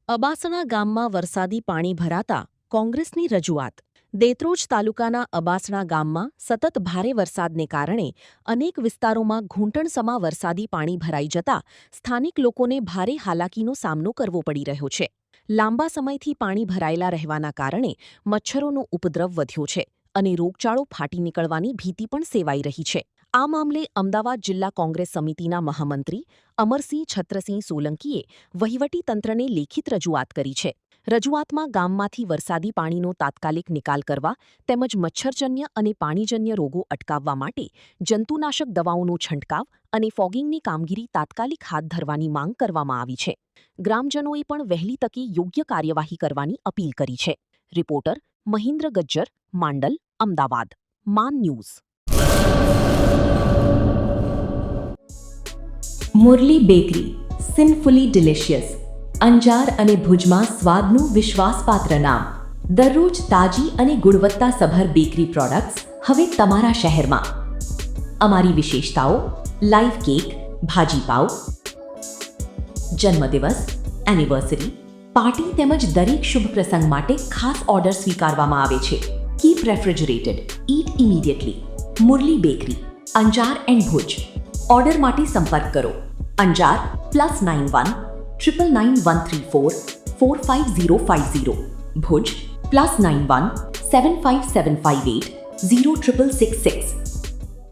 અબાસણા ગામમાં વરસાદી પાણી ભરાતા કોંગ્રેસની રજૂઆત. દેત્રોજ તાલુકાના અબાસણા ગામમાં સતત ભારે વરસાદને કારણે અનેક વિસ્તારોમાં ઘૂંટણસમા વરસાદી પાણી ભરાઈ જતા સ્થાનિક લોકોને ભારે હાલાકીનો સામનો કરવો પડી રહ્યો છે. લાંબા સમયથી પાણી ભરાયેલા રહેવાના કારણે મચ્છરોનો ઉપદ્રવ વધ્યો છે અને રોગચાળો ફાટી નીકળવાની ભીતિ પણ સેવાઈ રહી છે. આ મામલે અમદાવાદ જિલ્લા કોંગ્રેસ સમિતિના મહામંત્રી અમરસિંહ છત્રસિંહ સોલંકીએ વહીવટીતંત્રને લેખિત રજૂઆત કરી છે. રજૂઆતમાં ગામમાંથી વરસાદી પાણીનો તાત્કાલિક નિકાલ કરવા તેમજ મચ્છરજન્ય અને પાણીજન્ય રોગો અટકાવવા માટે જંતુનાશક દવાઓનો છંટકાવ અને ફોગિંગની કામગીરી તાત્કાલિક હાથ ધરવાની માંગ કરવામાં આવી છે. ગ્રામજનોએ પણ વહેલી તકે યોગ્ય કાર્યવાહી કરવાની અપીલ કરી છે. Reporter Mahindra Gajjar, Mandal, Ahmedabad. Maan news. Murali bakery, sinfully delicious. Anjar અને ભુજમાં સ્વાદનું વિશ્વાસપાત્ર નામ. દરરોજ તાજી અને ગુણવત્તાસભર બેકરી પ્રોડક્ટ્સ હવે તમારા શહેરમાં. અમારી વિશેષતાઓ: લાઈવ કેક, ભાજીપાવ, જન્મદિવસ, એનિવર્સરી, પાર્ટી તેમજ દરેક શુભ પ્રસંગ માટે ખાસ ઓર્ડર સ્વીકારવામાં આવે છે. Keep refrigerated, eat immediately. Murli bakery, Anjar and Bhuj. Order માટે સંપર્ક કરો. અંજાર +91 999 134 45050. ભુજ +91 75758 0666.